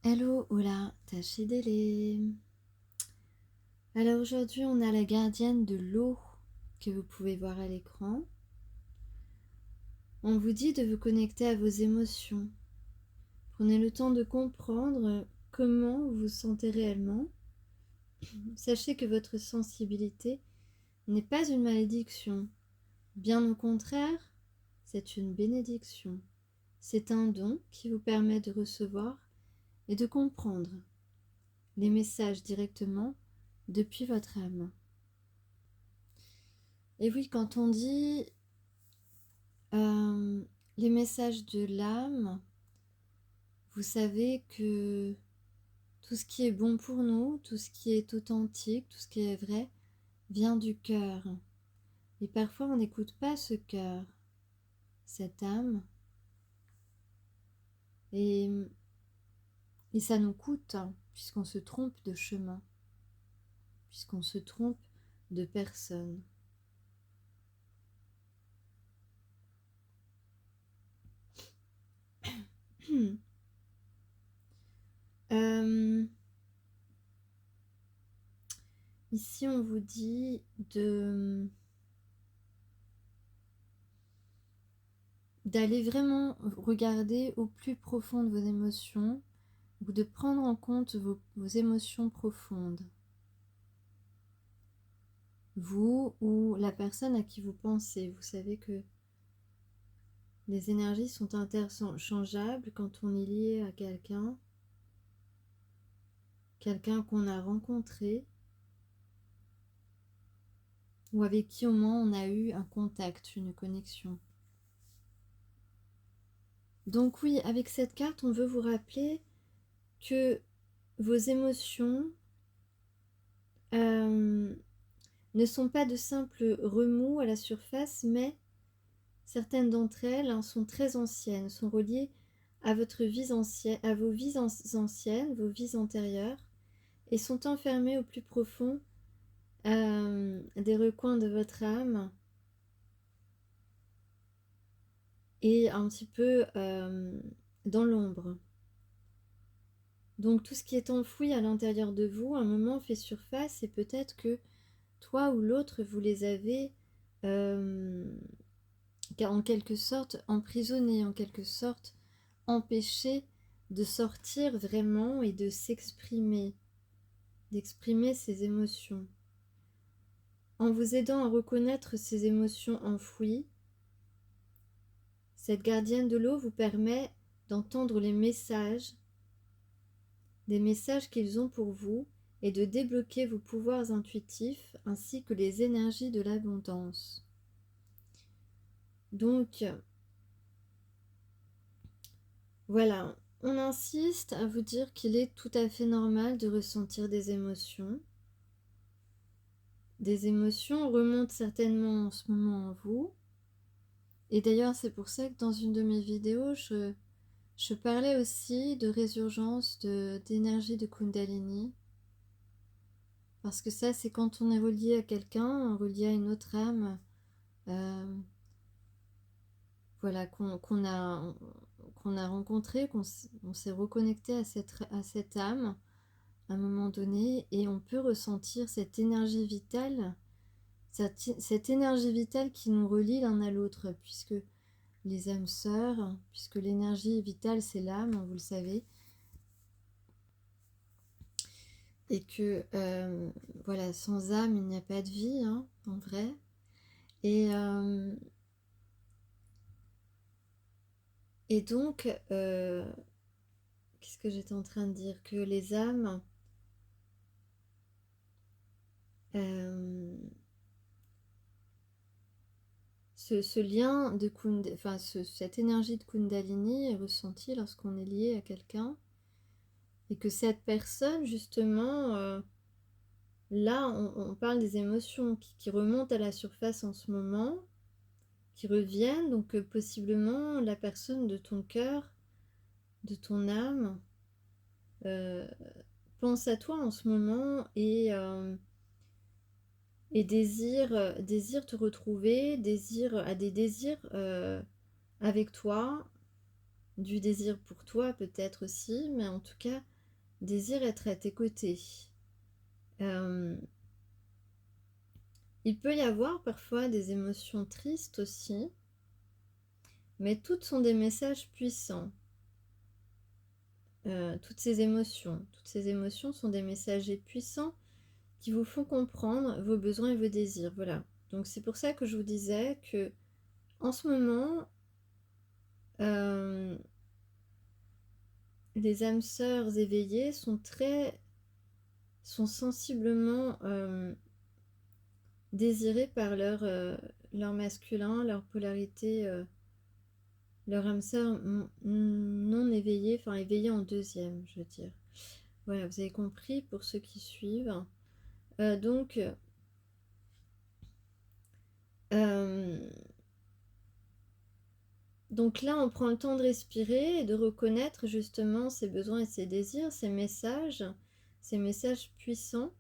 Hello, hola, Tachidele. Alors aujourd'hui, on a la gardienne de l'eau que vous pouvez voir à l'écran. On vous dit de vous connecter à vos émotions. Prenez le temps de comprendre comment vous vous sentez réellement. Sachez que votre sensibilité n'est pas une malédiction. Bien au contraire, c'est une bénédiction. C'est un don qui vous permet de recevoir et de comprendre les messages directement depuis votre âme. Et oui, quand on dit les messages de l'âme, vous savez que tout ce qui est bon pour nous, tout ce qui est authentique, tout ce qui est vrai, vient du cœur. Et parfois, on n'écoute pas ce cœur, cette âme. Et ça nous coûte, puisqu'on se trompe de chemin, puisqu'on se trompe de personne. Ici, on vous dit d'aller vraiment regarder au plus profond de vos émotions ou de prendre en compte vos émotions profondes. Vous ou la personne à qui vous pensez, vous savez que les énergies sont interchangeables quand on est lié à quelqu'un qu'on a rencontré ou avec qui au moins on a eu un contact, une connexion. Donc oui, avec cette carte, on veut vous rappeler que vos émotions ne sont pas de simples remous à la surface, mais certaines d'entre elles sont très anciennes, sont reliées à votre vie ancienne, à vos vies anciennes, vos vies antérieures, et sont enfermées au plus profond des recoins de votre âme et un petit peu dans l'ombre. Donc tout ce qui est enfoui à l'intérieur de vous, à un moment fait surface, et peut-être que toi ou l'autre, vous les avez en quelque sorte emprisonnés, en quelque sorte empêchés de sortir vraiment et de s'exprimer, d'exprimer ses émotions. En vous aidant à reconnaître ces émotions enfouies, cette gardienne de l'eau vous permet d'entendre les messages, des messages qu'ils ont pour vous, et de débloquer vos pouvoirs intuitifs ainsi que les énergies de l'abondance. Donc, voilà, on insiste à vous dire qu'il est tout à fait normal de ressentir des émotions. Des émotions remontent certainement en ce moment en vous. Et d'ailleurs, c'est pour ça que dans une de mes vidéos, je parlais aussi de résurgence d'énergie de Kundalini. Parce que ça, c'est quand on est relié à quelqu'un, relié à une autre âme, voilà, qu'on a rencontré, qu'on s'est reconnecté à cette âme à un moment donné, et on peut ressentir cette énergie vitale, cette énergie vitale qui nous relie l'un à l'autre, puisque les âmes sœurs, puisque l'énergie vitale c'est l'âme, vous le savez, et que voilà, sans âme il n'y a pas de vie, hein, en vrai. Et donc, qu'est-ce que j'étais en train de dire? Que les âmes ce lien de cette énergie de Kundalini est ressentie lorsqu'on est lié à quelqu'un, et que cette personne, justement, là, on parle des émotions qui remontent à la surface en ce moment, qui reviennent, donc possiblement la personne de ton cœur, de ton âme, pense à toi en ce moment et désire te retrouver, a des désirs avec toi, du désir pour toi peut-être aussi, mais en tout cas désire être à tes côtés. Il peut y avoir parfois des émotions tristes aussi, mais toutes sont des messages puissants. Toutes ces émotions sont des messagers puissants qui vous font comprendre vos besoins et vos désirs. Voilà. Donc c'est pour ça que je vous disais que en ce moment, les âmes sœurs éveillées sont sensiblement désirées par leur masculin, leur polarité, leur âme sœur non éveillée, enfin éveillée en deuxième, je veux dire. Voilà, vous avez compris pour ceux qui suivent. Donc là, on prend le temps de respirer et de reconnaître justement ses besoins et ses désirs, ces messages puissants,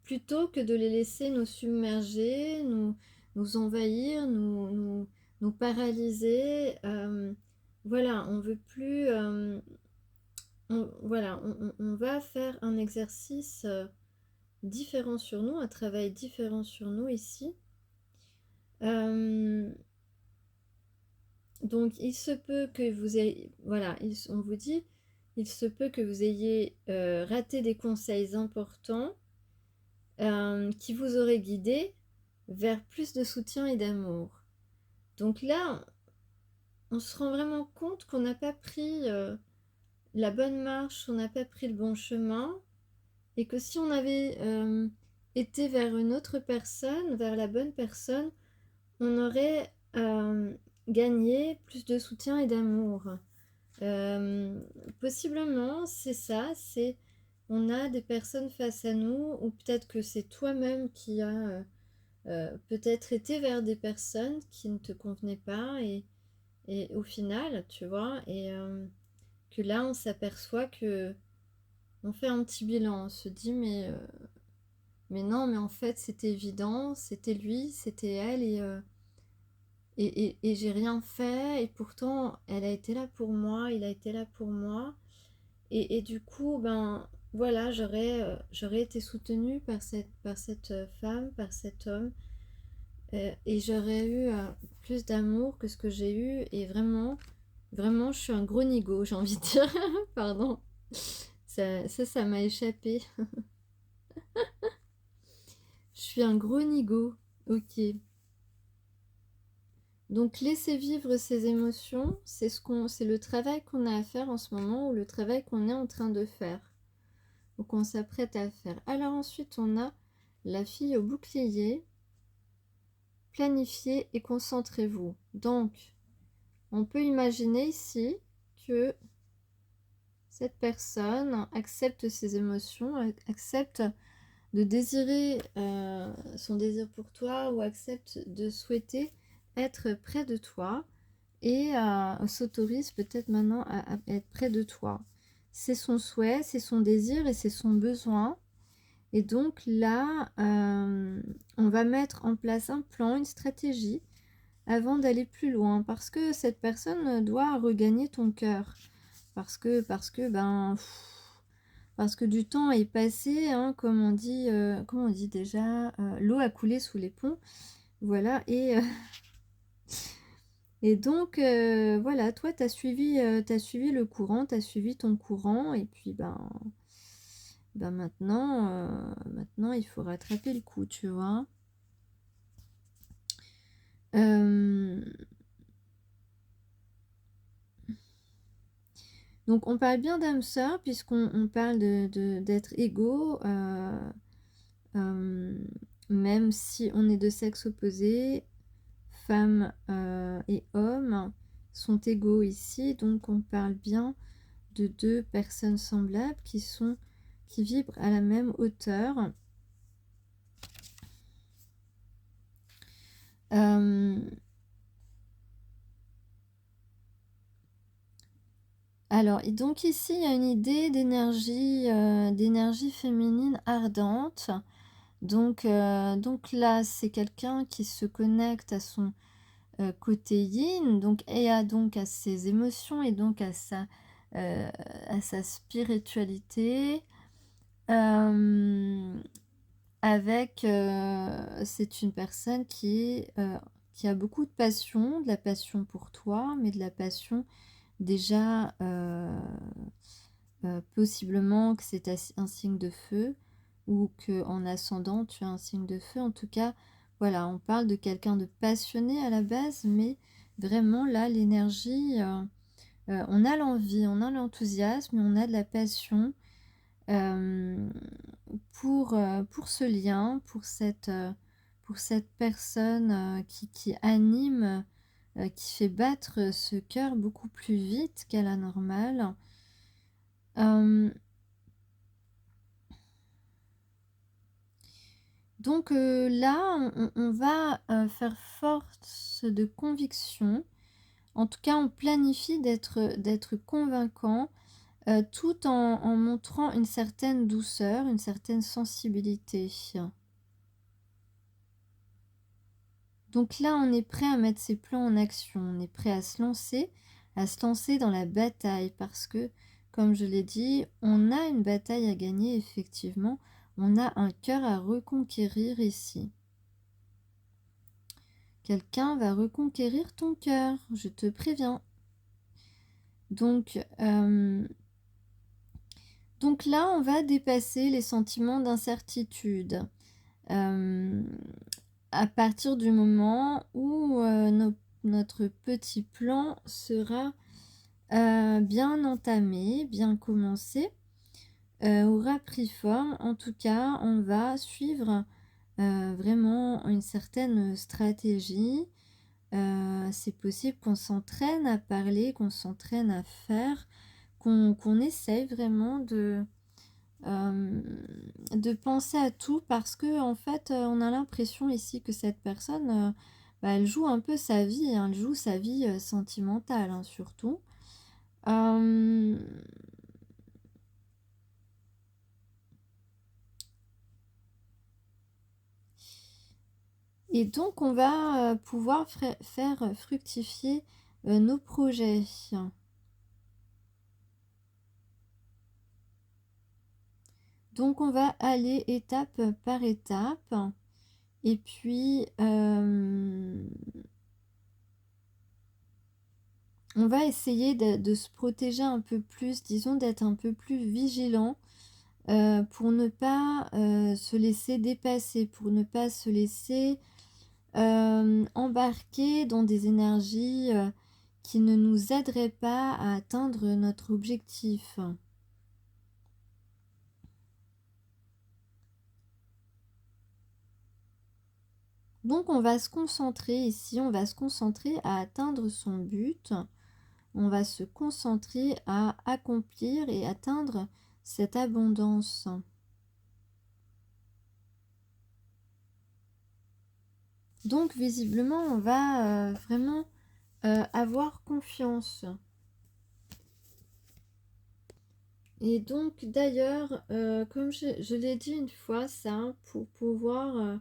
plutôt que de les laisser nous submerger, nous envahir, nous paralyser. Voilà, on veut plus. Voilà, on va faire un exercice différent sur nous, un travail différent sur nous ici. Donc il se peut que vous ayez, voilà, on vous dit, il se peut que vous ayez raté des conseils importants qui vous auraient guidé vers plus de soutien et d'amour. Donc là, on se rend vraiment compte qu'on n'a pas pris la bonne marche, on n'a pas pris le bon chemin, et que si on avait été vers une autre personne, vers la bonne personne, on aurait gagné plus de soutien et d'amour. Possiblement, c'est ça, c'est on a des personnes face à nous, ou peut-être que c'est toi-même qui a peut-être été vers des personnes qui ne te convenaient pas, et au final, tu vois, et que là, on s'aperçoit que on fait un petit bilan, on se dit mais non, mais en fait, c'était évident, c'était lui, c'était elle, et j'ai rien fait, et pourtant, elle a été là pour moi, il a été là pour moi, et du coup, ben voilà, j'aurais été soutenue par cette femme, par cet homme, et j'aurais eu plus d'amour que ce que j'ai eu, et vraiment, vraiment, je suis un gros nigo, j'ai envie de dire, pardon, ça m'a échappé, je suis un gros nigo, ok. Donc laisser vivre ces émotions, c'est le travail qu'on a à faire en ce moment, ou le travail qu'on est en train de faire, ou qu'on s'apprête à faire. Alors ensuite, on a la fille au bouclier. Planifiez et concentrez-vous. Donc, on peut imaginer ici que cette personne accepte ses émotions, accepte de désirer son désir pour toi, ou accepte de souhaiter être près de toi, et s'autorise peut-être maintenant à être près de toi. C'est son souhait, c'est son désir et c'est son besoin. Et donc là, on va mettre en place un plan, une stratégie avant d'aller plus loin, parce que cette personne doit regagner ton cœur. Parce que du temps est passé, hein, comme on dit déjà, l'eau a coulé sous les ponts. Voilà, et donc, voilà, toi, tu as suivi le courant, tu as suivi ton courant, et puis, maintenant, il faut rattraper le coup, tu vois. Donc, on parle bien d'âme sœur, puisqu'on parle d'être égaux, même si on est de sexe opposé, femmes et hommes sont égaux ici, donc on parle bien de deux personnes semblables qui vibrent à la même hauteur. Alors, donc ici, il y a une idée d'énergie féminine ardente. Donc là, c'est quelqu'un qui se connecte à son côté yin, donc, et donc à ses émotions, et donc à sa à sa spiritualité. Hem, c'est une personne qui a beaucoup de la passion pour toi, mais de la passion déjà, possiblement que c'est un signe de feu ou qu'en ascendant tu as un signe de feu. En tout cas, voilà, on parle de quelqu'un de passionné à la base, mais vraiment là l'énergie, on a l'envie, on a l'enthousiasme, on a de la passion, hem, pour ce lien, pour cette personne, qui anime, qui fait battre ce cœur beaucoup plus vite qu'à la normale. Hem, donc là, on va, faire force de conviction. En tout cas, on planifie d'être convaincant, tout en montrant une certaine douceur, une certaine sensibilité. Donc là, on est prêt à mettre ses plans en action, on est prêt à se lancer dans la bataille parce que, comme je l'ai dit, on a une bataille à gagner effectivement, on a un cœur à reconquérir ici. Quelqu'un va reconquérir ton cœur, je te préviens. Donc, là, on va dépasser les sentiments d'incertitude. À partir du moment où notre petit plan sera bien entamé, bien commencé, aura pris forme. En tout cas, on va suivre vraiment une certaine stratégie. C'est possible qu'on s'entraîne à parler, qu'on s'entraîne à faire, qu'on essaye vraiment de penser à tout parce que en fait, on a l'impression ici que cette personne, bah, elle joue un peu sa vie, hein, elle joue sa vie, sentimentale, hein, surtout. Hem et donc on va, pouvoir faire fructifier, nos projets. Donc on va aller étape par étape et puis, on va essayer de se protéger un peu plus, disons d'être un peu plus vigilant, pour ne pas, se laisser dépasser, pour ne pas se laisser, embarquer dans des énergies, qui ne nous aideraient pas à atteindre notre objectif. Donc on va se concentrer ici, on va se concentrer à atteindre son but. On va se concentrer à accomplir et atteindre cette abondance. Donc visiblement, on va vraiment avoir confiance. Et donc d'ailleurs, comme je l'ai dit une fois, ça, pour pouvoir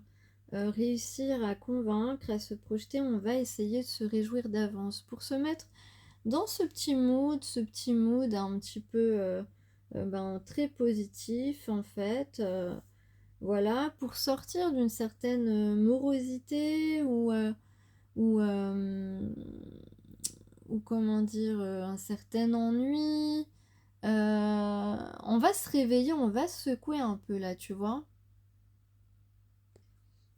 réussir à convaincre, à se projeter, on va essayer de se réjouir d'avance pour se mettre dans ce petit mood un petit peu ben, très positif en fait. Voilà, pour sortir d'une certaine morosité ou ou comment dire, un certain ennui. On va se réveiller, on va se secouer un peu là, tu vois.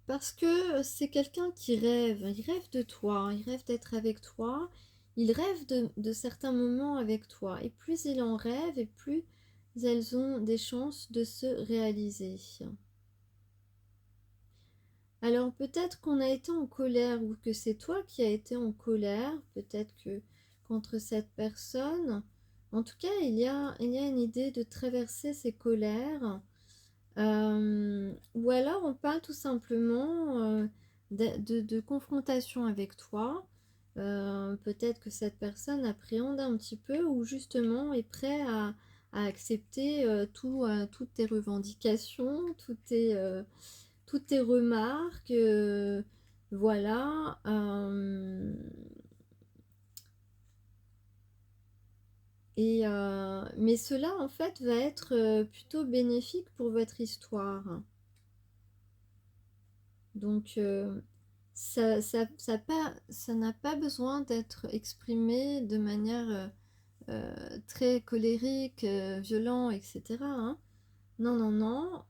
Parce que c'est quelqu'un qui rêve, il rêve de toi, il rêve d'être avec toi, il rêve de certains moments avec toi. Et plus il en rêve, et plus elles ont des chances de se réaliser. Alors peut-être qu'on a été en colère ou que c'est toi qui as été en colère, peut-être que contre cette personne. En tout cas, il y a une idée de traverser ces colères. Ou alors on parle tout simplement de confrontation avec toi. Peut-être que cette personne appréhende un petit peu ou justement est prêt à accepter toutes tes revendications, toutes tes remarques. Voilà. Mais cela, en fait, va être plutôt bénéfique pour votre histoire. Donc, ça n'a pas besoin d'être exprimé de manière très colérique, violent, etc., hein. Non, non, non.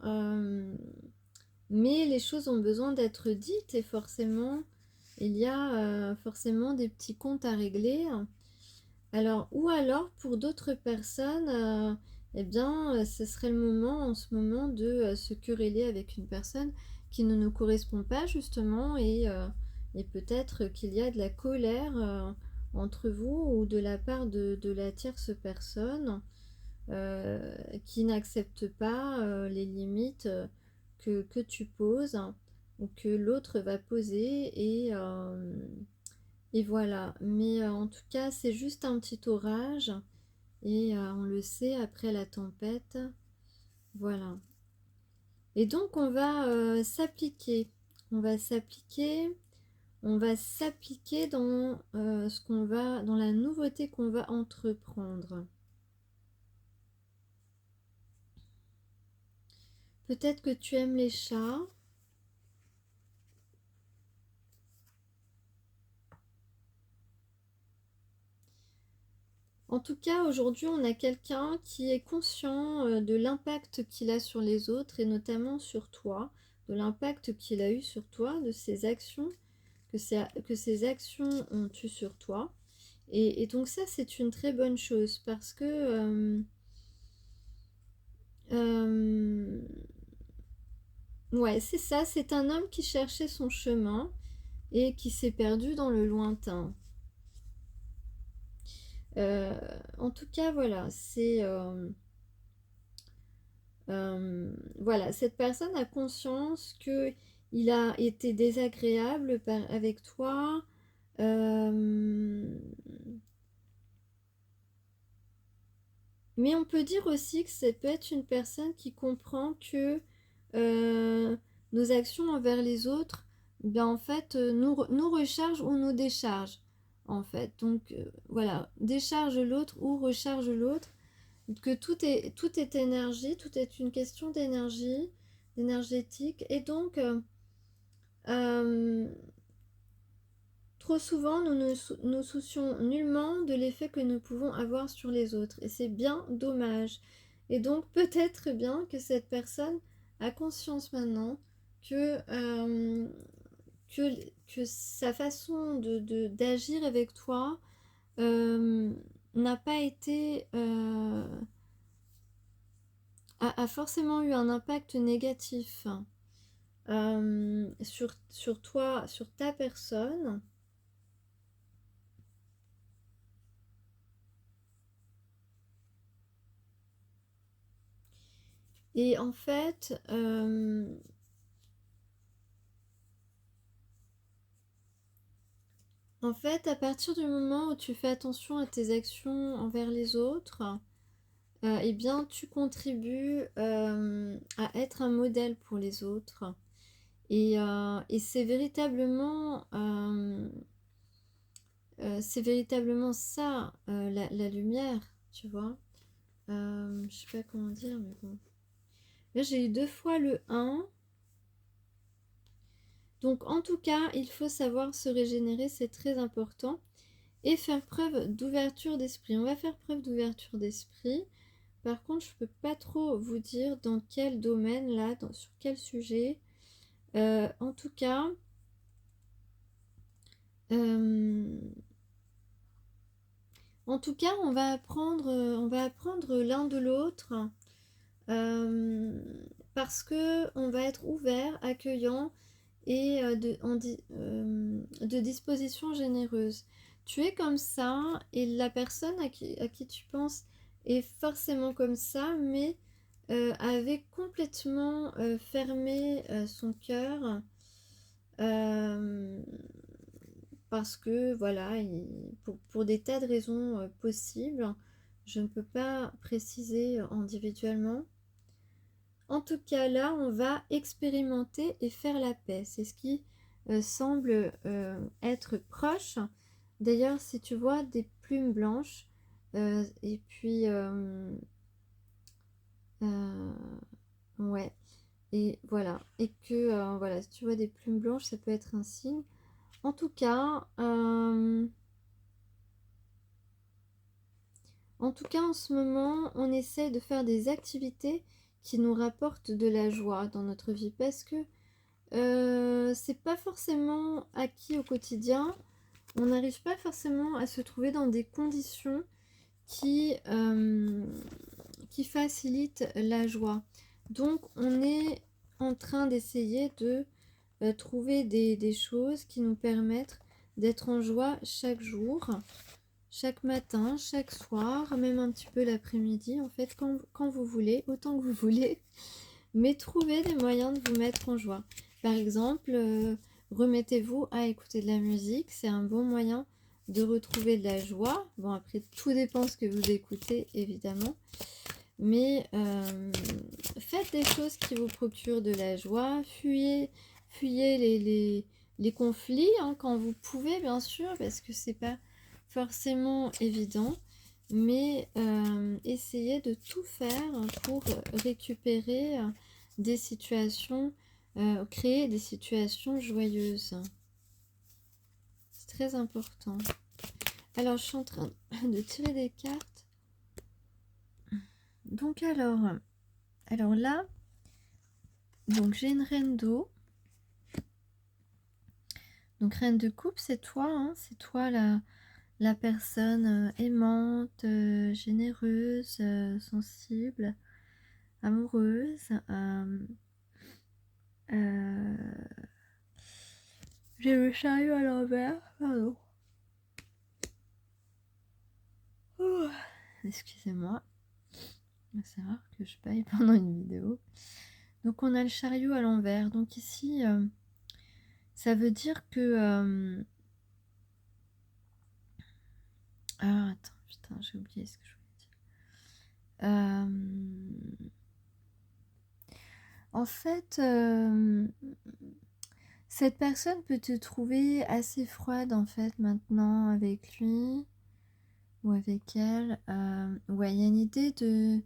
Mais les choses ont besoin d'être dites et forcément, il y a forcément des petits comptes à régler. Alors, ou alors, pour d'autres personnes, eh bien, ce serait le moment en ce moment de se quereller avec une personne qui ne nous correspond pas justement et peut-être qu'il y a de la colère entre vous ou de la part de la tierce personne qui n'accepte pas les limites que tu poses ou que l'autre va poser et voilà. Mais en tout cas, c'est juste un petit orage et on le sait après la tempête. Voilà. Et donc on va s'appliquer. On va s'appliquer. On va s'appliquer dans dans la nouveauté qu'on va entreprendre. Peut-être que tu aimes les chats. En tout cas, aujourd'hui, on a quelqu'un qui est conscient de l'impact qu'il a sur les autres et notamment sur toi, de l'impact qu'il a eu sur toi, de ses actions, que ces actions ont eu sur toi. Et donc ça, c'est une très bonne chose parce que ouais, c'est ça, c'est un homme qui cherchait son chemin et qui s'est perdu dans le lointain. En tout cas, voilà, voilà, cette personne a conscience que il a été désagréable avec toi. Mais on peut dire aussi que ça peut être une personne qui comprend que nos actions envers les autres, bien en fait, nous recharge ou nous décharge. En fait, donc voilà, décharge l'autre ou recharge l'autre. Que tout est énergie, tout est une question d'énergie, d'énergétique. Et donc, euh, trop souvent, nous ne nous soucions nullement de l'effet que nous pouvons avoir sur les autres. Et c'est bien dommage. Et donc, peut-être bien que cette personne a conscience maintenant que, euh, que, que sa façon d'agir avec toi n'a pas été... a forcément eu un impact négatif sur toi, sur ta personne. Et en fait, à partir du moment où tu fais attention à tes actions envers les autres, eh bien, tu contribues à être un modèle pour les autres. Et c'est véritablement ça, la lumière, tu vois. Je sais pas comment dire, mais bon. Là, j'ai eu 2 fois le 1. Donc, en tout cas, il faut savoir se régénérer, c'est très important. Et faire preuve d'ouverture d'esprit. On va faire preuve d'ouverture d'esprit. Par contre, je ne peux pas trop vous dire dans quel domaine, là, sur quel sujet. En tout cas, euh, on va apprendre l'un de l'autre euh, parce que on va être ouvert, accueillant et de disposition généreuse. Tu es comme ça et la personne à qui tu penses est forcément comme ça, mais avait complètement fermé son cœur euh, parce que voilà, pour des tas de raisons possibles, je ne peux pas préciser individuellement. En tout cas, là, on va expérimenter et faire la paix. C'est ce qui semble être proche. D'ailleurs, si tu vois des plumes blanches, Et puis, ouais. Et voilà. Et que, voilà, si tu vois des plumes blanches, ça peut être un signe. En tout cas, en ce moment, on essaie de faire des activités qui nous rapportent de la joie dans notre vie parce que c'est pas forcément acquis au quotidien. On n'arrive pas forcément à se trouver dans des conditions qui facilitent la joie. Donc, on est en train d'essayer de trouver des choses qui nous permettent d'être en joie chaque jour, chaque matin, chaque soir, même un petit peu l'après-midi, en fait, quand vous voulez, autant que vous voulez, mais trouvez des moyens de vous mettre en joie. Par exemple, remettez-vous à écouter de la musique, c'est un bon moyen de retrouver de la joie. Bon, après, tout dépend ce que vous écoutez, évidemment, mais faites des choses qui vous procurent de la joie, fuyez les conflits, hein, quand vous pouvez, bien sûr, parce que c'est pas forcément évident, mais essayez de tout faire pour récupérer des situations, créer des situations joyeuses. C'est très important. Alors, je suis en train de tirer des cartes. Donc, alors là, donc j'ai une reine d'eau. Donc, reine de coupe, c'est toi, hein, c'est toi la personne aimante, généreuse, sensible, amoureuse. J'ai le chariot à l'envers, pardon. Oh, excusez-moi. C'est rare que je paye pendant une vidéo. Donc on a le chariot à l'envers. Donc ici, ça veut dire que... Ah, attends, putain, j'ai oublié ce que je voulais dire. En fait, cette personne peut te trouver assez froide en fait maintenant avec lui ou avec elle. Ouais, il y a une idée de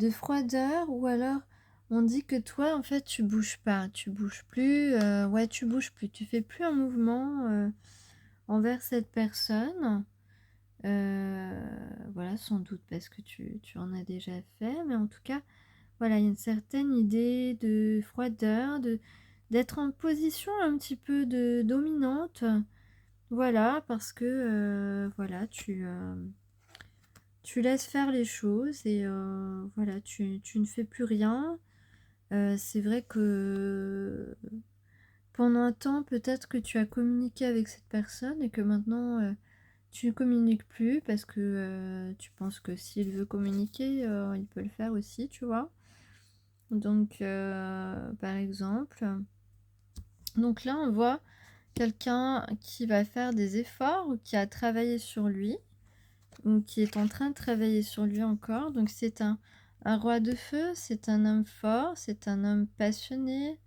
froideur, ou alors on dit que toi en fait tu bouges pas, tu bouges plus, ouais, tu bouges plus, tu fais plus un mouvement envers cette personne. Voilà, sans doute parce que tu en as déjà fait, mais en tout cas, voilà, il y a une certaine idée de froideur, d'être en position un petit peu de dominante. Voilà, parce que voilà, tu laisses faire les choses et voilà, tu ne fais plus rien. C'est vrai que pendant un temps, peut-être que tu as communiqué avec cette personne et que maintenant tu ne communiques plus parce que tu penses que s'il veut communiquer, il peut le faire aussi, tu vois. Donc, par exemple, donc là, on voit quelqu'un qui va faire des efforts ou qui a travaillé sur lui ou qui est en train de travailler sur lui encore. Donc, c'est un roi de feu, c'est un homme fort, c'est un homme passionné.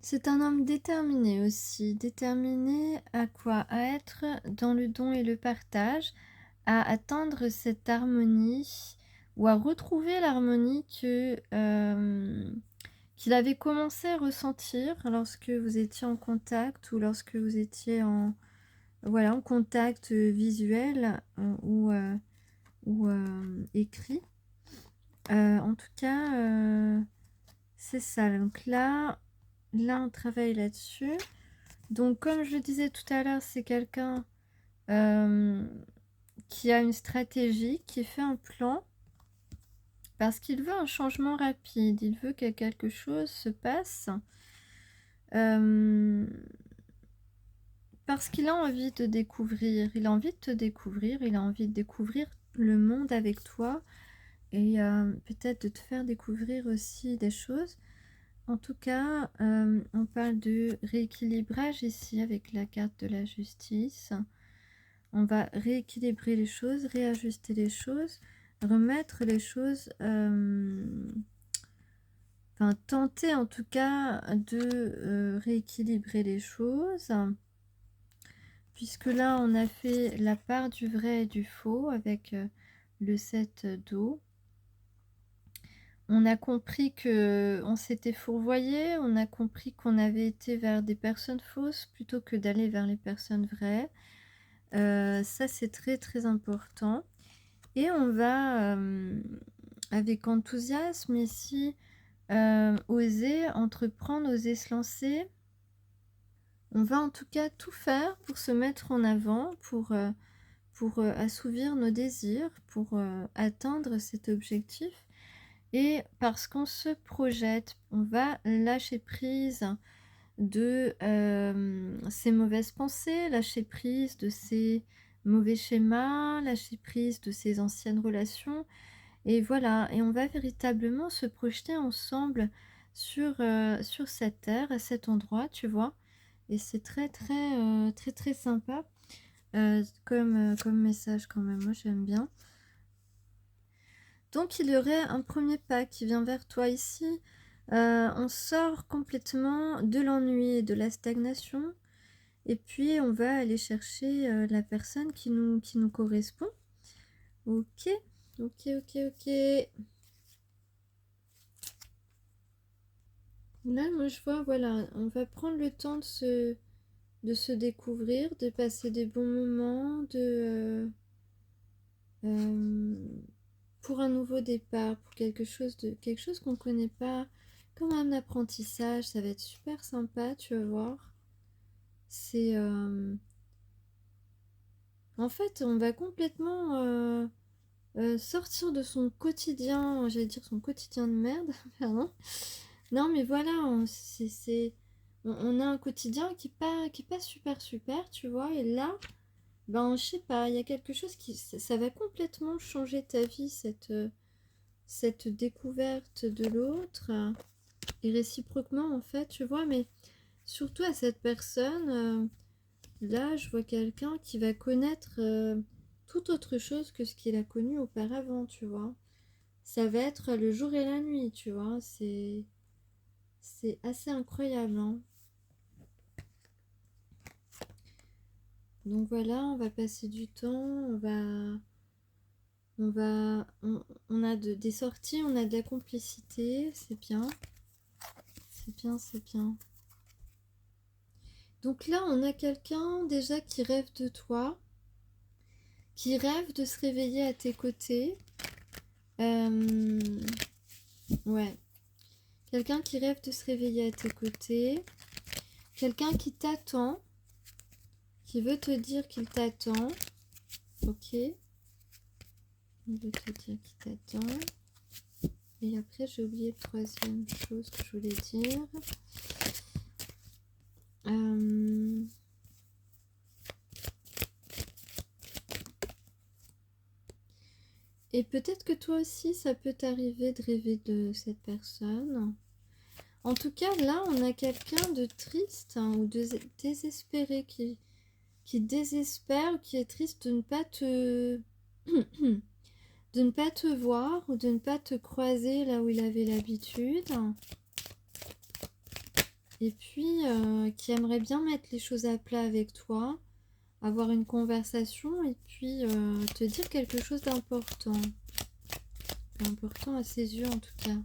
C'est un homme déterminé aussi. Déterminé à quoi? À être dans le don et le partage, à atteindre cette harmonie ou à retrouver l'harmonie qu'il avait commencé à ressentir lorsque vous étiez en contact ou lorsque vous étiez en contact visuel ou écrit. En tout cas, c'est ça. Donc là, on travaille là-dessus. Donc, comme je le disais tout à l'heure, c'est quelqu'un qui a une stratégie, qui fait un plan, parce qu'il veut un changement rapide. Il veut que quelque chose se passe. Parce qu'il a envie de découvrir. Il a envie de te découvrir. Il a envie de découvrir le monde avec toi. Et peut-être de te faire découvrir aussi des choses. En tout cas, on parle de rééquilibrage ici avec la carte de la justice. On va rééquilibrer les choses, réajuster les choses, remettre les choses, enfin tenter en tout cas de rééquilibrer les choses puisque là on a fait la part du vrai et du faux avec le 7 d'eau. On a compris que on s'était fourvoyé, on a compris qu'on avait été vers des personnes fausses plutôt que d'aller vers les personnes vraies. Ça c'est très, très important et on va, avec enthousiasme ici, oser entreprendre, oser se lancer. On va en tout cas tout faire pour se mettre en avant, pour assouvir nos désirs, pour atteindre cet objectif. Et parce qu'on se projette, on va lâcher prise de ces mauvaises pensées, lâcher prise de ces mauvais schémas, lâcher prise de ces anciennes relations. Et voilà, et on va véritablement se projeter ensemble sur cette terre, à cet endroit, tu vois. Et c'est très, très, très, très sympa comme message quand même. Moi, j'aime bien. Donc, il y aurait un premier pas qui vient vers toi ici. On sort complètement de l'ennui et de la stagnation. Et puis, on va aller chercher la personne qui nous correspond. Ok, ok, ok, ok. Là, moi, je vois, voilà, on va prendre le temps de se découvrir, de passer des bons moments, pour un nouveau départ, pour quelque chose qu'on ne connaît pas, comme un apprentissage. Ça va être super sympa, tu vas voir. C'est en fait, on va complètement sortir de son quotidien, j'allais dire son quotidien de merde, pardon. Non, mais voilà, on a un quotidien qui est pas super super, tu vois, et là, ben, je sais pas, il y a quelque chose ça va complètement changer ta vie, cette découverte de l'autre, et réciproquement, en fait, tu vois, mais surtout à cette personne, là, je vois quelqu'un qui va connaître tout autre chose que ce qu'il a connu auparavant, tu vois. Ça va être le jour et la nuit, tu vois, c'est assez incroyable, hein. Donc voilà, on va passer du temps, on a des sorties, on a de la complicité, c'est bien, c'est bien, c'est bien. Donc là, on a quelqu'un déjà qui rêve de toi, qui rêve de se réveiller à tes côtés. Ouais, quelqu'un qui rêve de se réveiller à tes côtés, quelqu'un qui t'attend, qui veut te dire qu'il t'attend, ok, il veut te dire qu'il t'attend. Et après, j'ai oublié la troisième chose que je voulais dire. Et peut-être que toi aussi, ça peut t'arriver de rêver de cette personne. En tout cas, là, on a quelqu'un de triste, hein, ou de désespéré qui désespère ou qui est triste de ne pas te de ne pas te voir ou de ne pas te croiser là où il avait l'habitude. Et puis, qui aimerait bien mettre les choses à plat avec toi, avoir une conversation et puis te dire quelque chose d'important. Important à ses yeux en tout cas.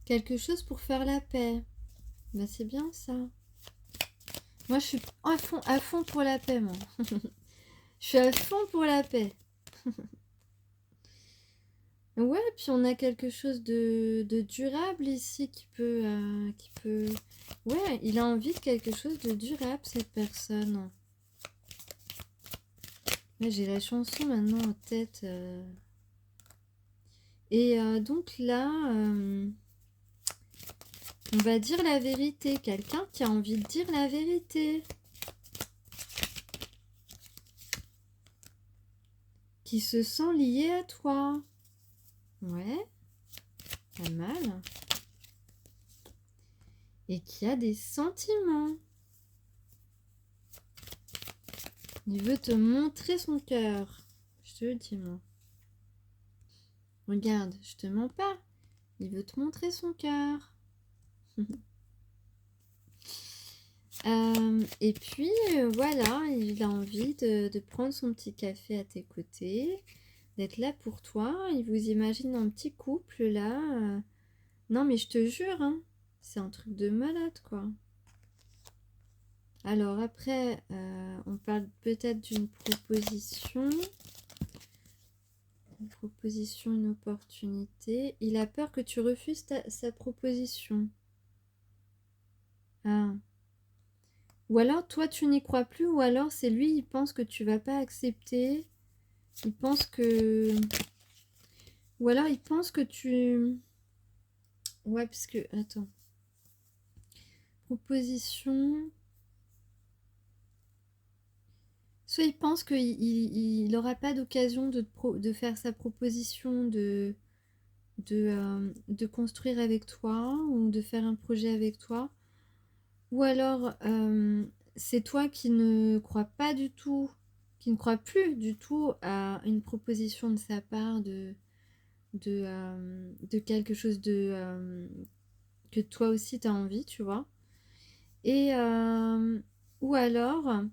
Quelque chose pour faire la paix. Bah c'est bien ça. Moi je suis à fond pour la paix moi. Je suis à fond pour la paix. Ouais, puis on a quelque chose de durable ici qui peut... Ouais, il a envie de quelque chose de durable cette personne. Là j'ai la chanson maintenant en tête. Et donc là, on va dire la vérité. Quelqu'un qui a envie de dire la vérité. Qui se sent lié à toi. Ouais, pas mal. Et qui a des sentiments. Il veut te montrer son cœur. Je te le dis, moi. Regarde, je te mens pas. Il veut te montrer son cœur. Et puis, voilà, il a envie de prendre son petit café à tes côtés, d'être là pour toi. Il vous imagine un petit couple là. Non, mais je te jure, hein, c'est un truc de malade, quoi. Alors après, on parle peut-être d'une proposition. Une proposition, une opportunité. Il a peur que tu refuses sa proposition. Ah. Ou alors toi tu n'y crois plus, ou alors c'est lui, il pense que tu vas pas accepter. Il pense que... Ou alors il pense que tu... Ouais, parce que... Attends. Proposition... Soit il pense qu'il n'aura pas d'occasion de faire sa proposition de construire avec toi ou de faire un projet avec toi. Ou alors c'est toi qui ne crois pas du tout, qui ne crois plus du tout à une proposition de sa part de quelque chose que toi aussi tu as envie, tu vois. Et ou alors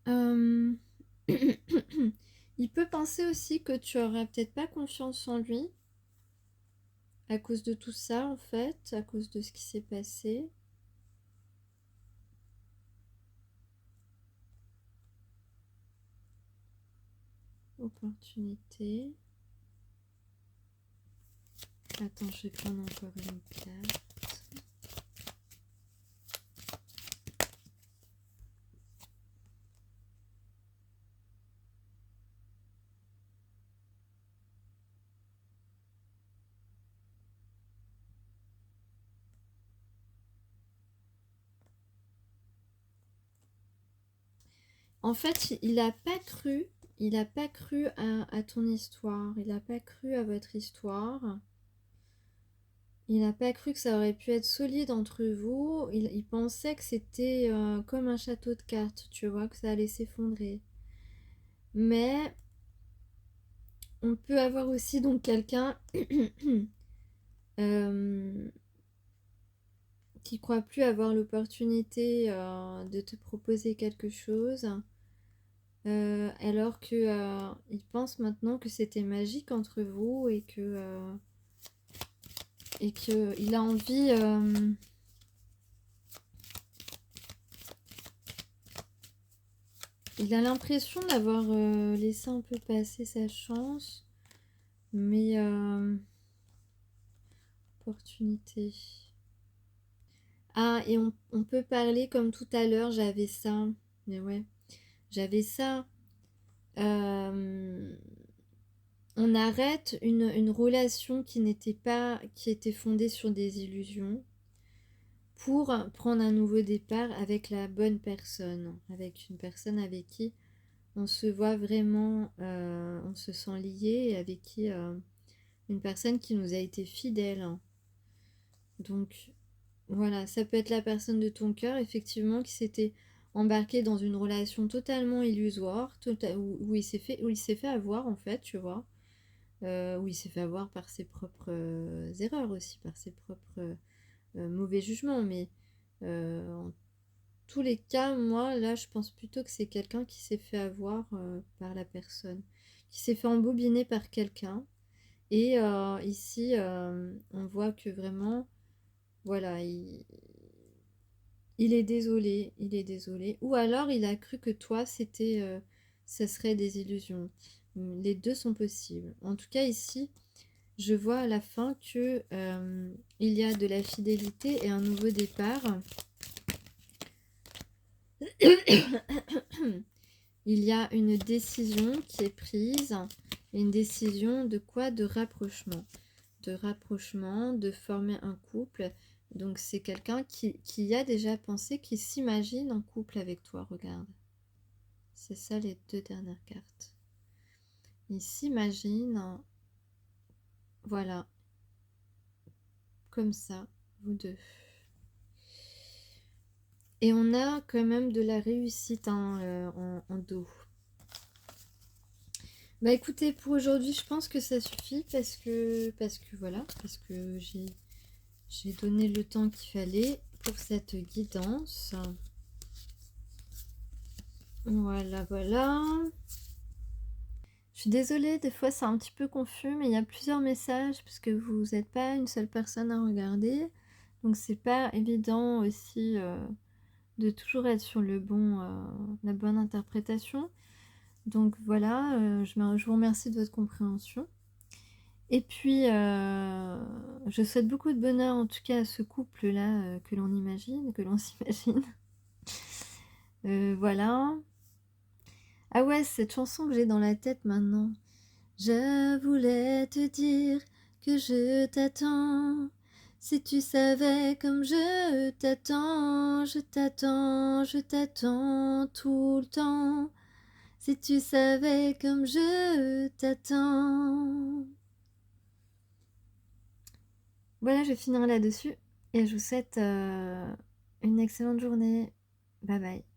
euh, il peut penser aussi que tu auras peut-être pas confiance en lui à cause de tout ça en fait, à cause de ce qui s'est passé. Opportunité. Attends, je vais prendre encore une carte. En fait, il a pas cru à ton histoire, il a pas cru à votre histoire. Il n'a pas cru que ça aurait pu être solide entre vous. Il pensait que c'était comme un château de cartes, tu vois, que ça allait s'effondrer. Mais on peut avoir aussi donc quelqu'un qui croit plus avoir l'opportunité de te proposer quelque chose, alors que il pense maintenant que c'était magique entre vous et que il a envie. Il a l'impression d'avoir laissé un peu passer sa chance, mais opportunité. Ah, et on peut parler comme tout à l'heure, j'avais ça. Mais ouais, j'avais ça. Euh, on arrête une relation qui n'était pas, qui était fondée sur des illusions pour prendre un nouveau départ avec la bonne personne, avec une personne avec qui on se voit vraiment, on se sent lié et avec qui une personne qui nous a été fidèle. Donc voilà, ça peut être la personne de ton cœur, effectivement, qui s'était embarqué dans une relation totalement illusoire, où il s'est fait avoir en fait, tu vois, où il s'est fait avoir par ses propres erreurs aussi, par ses propres mauvais jugements. Mais en tous les cas, moi, là, je pense plutôt que c'est quelqu'un qui s'est fait avoir par la personne, qui s'est fait embobiner par quelqu'un. Et ici, on voit que vraiment, voilà, il est désolé, il est désolé. Ou alors, il a cru que toi, ça serait des illusions. Les deux sont possibles. En tout cas, ici, je vois à la fin que il y a de la fidélité et un nouveau départ. Il y a une décision qui est prise, une décision de quoi? De rapprochement. De rapprochement, de former un couple. Donc c'est quelqu'un qui a déjà pensé, qui s'imagine en couple avec toi, regarde. C'est ça les deux dernières cartes. Il s'imagine, voilà, comme ça, vous deux. Et on a quand même de la réussite en dos. Bah écoutez, pour aujourd'hui, je pense que ça suffit parce que voilà, parce que j'ai donné le temps qu'il fallait. pour cette guidance. Voilà, voilà. Je suis désolée, des fois c'est un petit peu confus, mais il y a plusieurs messages puisque vous n'êtes pas une seule personne à regarder. Donc c'est pas évident aussi de toujours être sur la bonne interprétation. Donc voilà, je vous remercie de votre compréhension. Et puis, je souhaite beaucoup de bonheur en tout cas à ce couple-là que l'on s'imagine. Voilà. Ah ouais, cette chanson que j'ai dans la tête maintenant. Je voulais te dire que je t'attends. Si tu savais comme je t'attends, je t'attends, je t'attends tout le temps. Si tu savais comme je t'attends. Voilà, je finirai là-dessus et je vous souhaite une excellente journée. Bye bye.